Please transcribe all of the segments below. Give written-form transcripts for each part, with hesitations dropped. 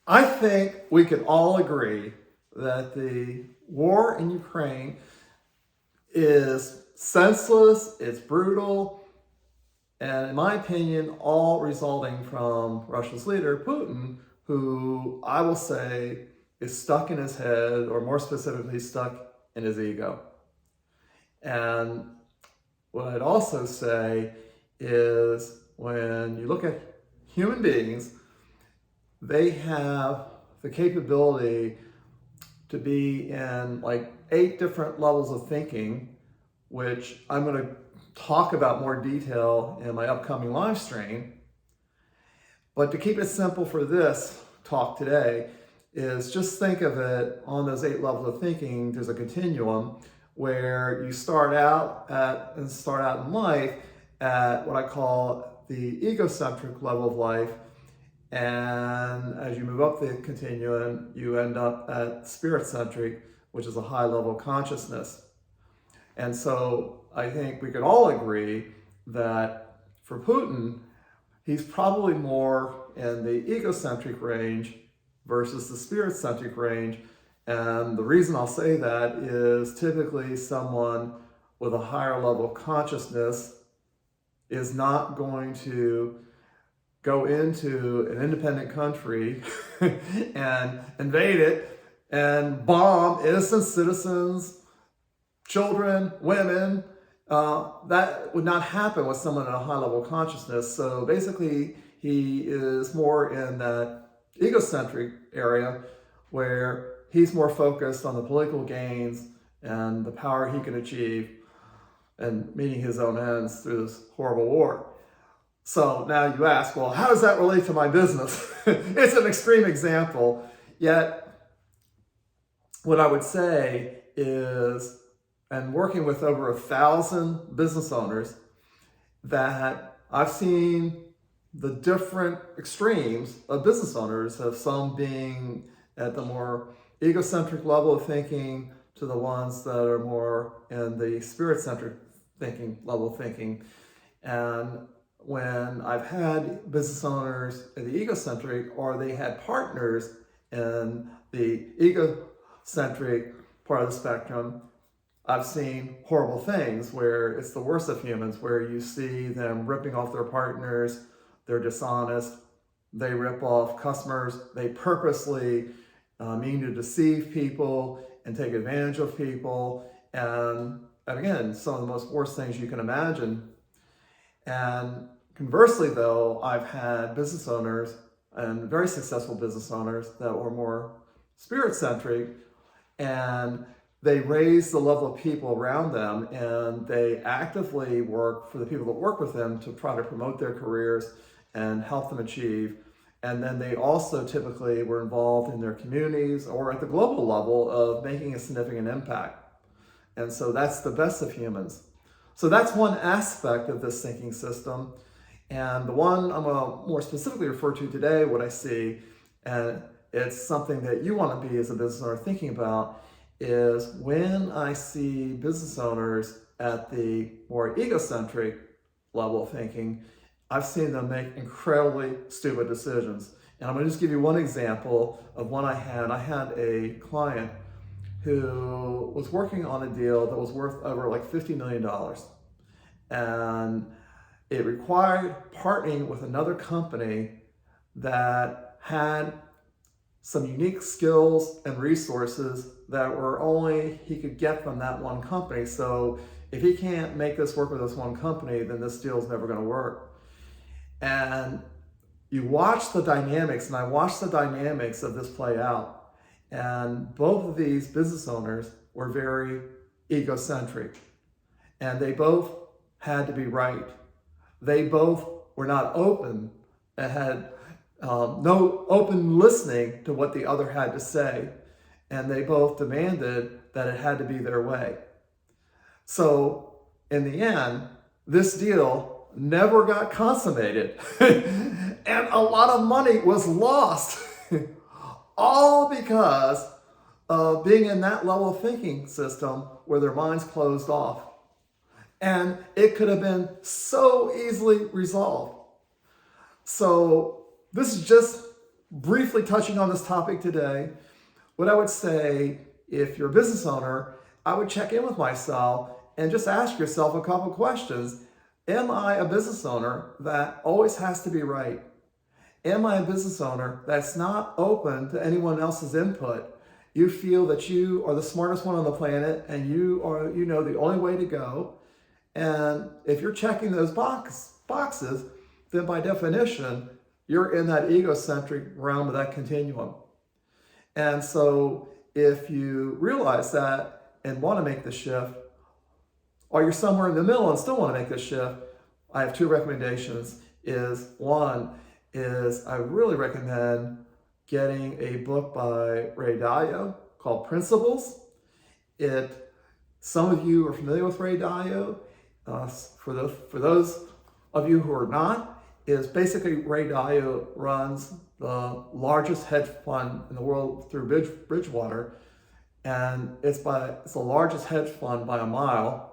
I think we can all agree that the war in Ukraine is senseless, it's brutal, and in my opinion, all resulting from Russia's leader, Putin, who I will say is stuck in his head, or more specifically, stuck in his ego. And what I'd also say is when you look at human beings, they have the capability to be in like 8 different levels of thinking, which I'm going to talk about more detail in my upcoming live stream. But to keep it simple for this talk today is just think of it on those 8 levels of thinking. There's a continuum where you start out in life at what I call the egocentric level of life. And as you move up the continuum, you end up at spirit-centric, which is a high level of consciousness. And so I think we could all agree that for Putin, he's probably more in the egocentric range versus the spirit-centric range. And the reason I'll say that is typically someone with a higher level of consciousness is not going to go into an independent country and invade it and bomb innocent citizens, children, women. That would not happen with someone in a high level of consciousness. So basically, he is more in that egocentric area where he's more focused on the political gains and the power he can achieve and meeting his own ends through this horrible war. So now you ask, well, how does that relate to my business? It's an extreme example, yet what I would say is, and working with over 1,000 business owners, that I've seen the different extremes of business owners, of some being at the more egocentric level of thinking to the ones that are more in the spirit-centric thinking level of thinking. And when I've had business owners in the egocentric, or they had partners in the egocentric part of the spectrum, I've seen horrible things where it's the worst of humans, where you see them ripping off their partners, they're dishonest, they rip off customers, they purposely mean to deceive people and take advantage of people. And again, some of the most worst things you can imagine. And conversely, though, I've had business owners, and very successful business owners, that were more spirit-centric, and they raise the level of people around them, and they actively work for the people that work with them to try to promote their careers and help them achieve. And then they also typically were involved in their communities or at the global level of making a significant impact. And so that's the best of humans. So that's one aspect of this thinking system. And the one I'm going to more specifically refer to today, what I see, and it's something that you want to be as a business owner thinking about, is when I see business owners at the more egocentric level of thinking, I've seen them make incredibly stupid decisions. And I'm going to just give you one example of one I had. I had a client who was working on a deal that was worth over like $50 million. And it required partnering with another company that had some unique skills and resources that were only he could get from that one company. So if he can't make this work with this one company, then this deal is never going to work. And you watch the dynamics, and I watched the dynamics of this play out. And both of these business owners were very egocentric, and they both had to be right. They both were not open and had no open listening to what the other had to say. And they both demanded that it had to be their way. So in the end, this deal never got consummated. And a lot of money was lost. All because of being in that level of thinking system where their minds closed off. And it could have been so easily resolved. So this is just briefly touching on this topic today, what I would say, if you're a business owner, I would check in with myself and just ask yourself a couple questions. Am I a business owner that always has to be right? Am I a business owner that's not open to anyone else's input? You feel that you are the smartest one on the planet and you are, the only way to go. And if you're checking those boxes, then by definition, you're in that egocentric realm of that continuum. And so if you realize that and want to make the shift, or you're somewhere in the middle and still want to make the shift, I have two recommendations. One is I really recommend getting a book by Ray Dalio called Principles. Some of you are familiar with Ray Dalio. For those of you who are not, is basically Ray Dalio runs the largest hedge fund in the world through Bridgewater, and it's the largest hedge fund by a mile.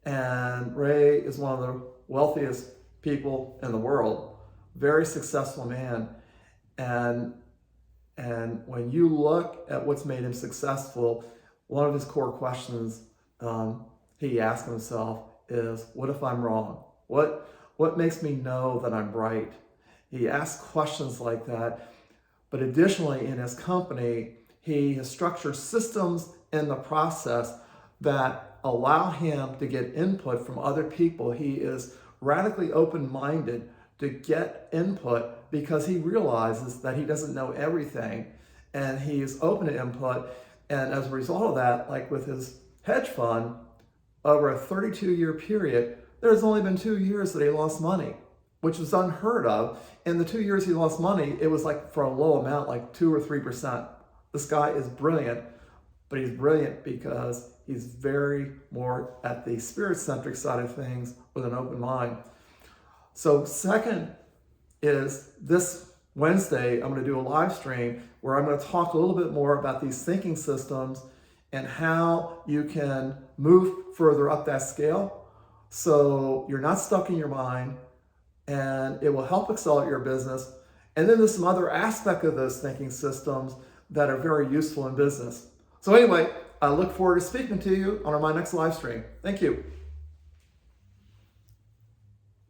And Ray is one of the wealthiest people in the world, very successful man. And when you look at what's made him successful, one of his core questions he asks himself is, what if I'm wrong? What makes me know that I'm right? He asks questions like that. But additionally, in his company, he has structured systems in the process that allow him to get input from other people. He is radically open-minded to get input because he realizes that he doesn't know everything, and he is open to input. And as a result of that, like with his hedge fund, over a 32-year period, there's only been 2 years that he lost money, which was unheard of. In the 2 years he lost money, it was like for a low amount, like 2 or 3%. This guy is brilliant, but he's brilliant because he's very more at the spirit-centric side of things with an open mind. So second is this Wednesday, I'm going to do a live stream where I'm going to talk a little bit more about these thinking systems and how you can move further up that scale so you're not stuck in your mind, and it will help accelerate your business. And then there's some other aspect of those thinking systems that are very useful in business. So anyway, I look forward to speaking to you on my next live stream. Thank you.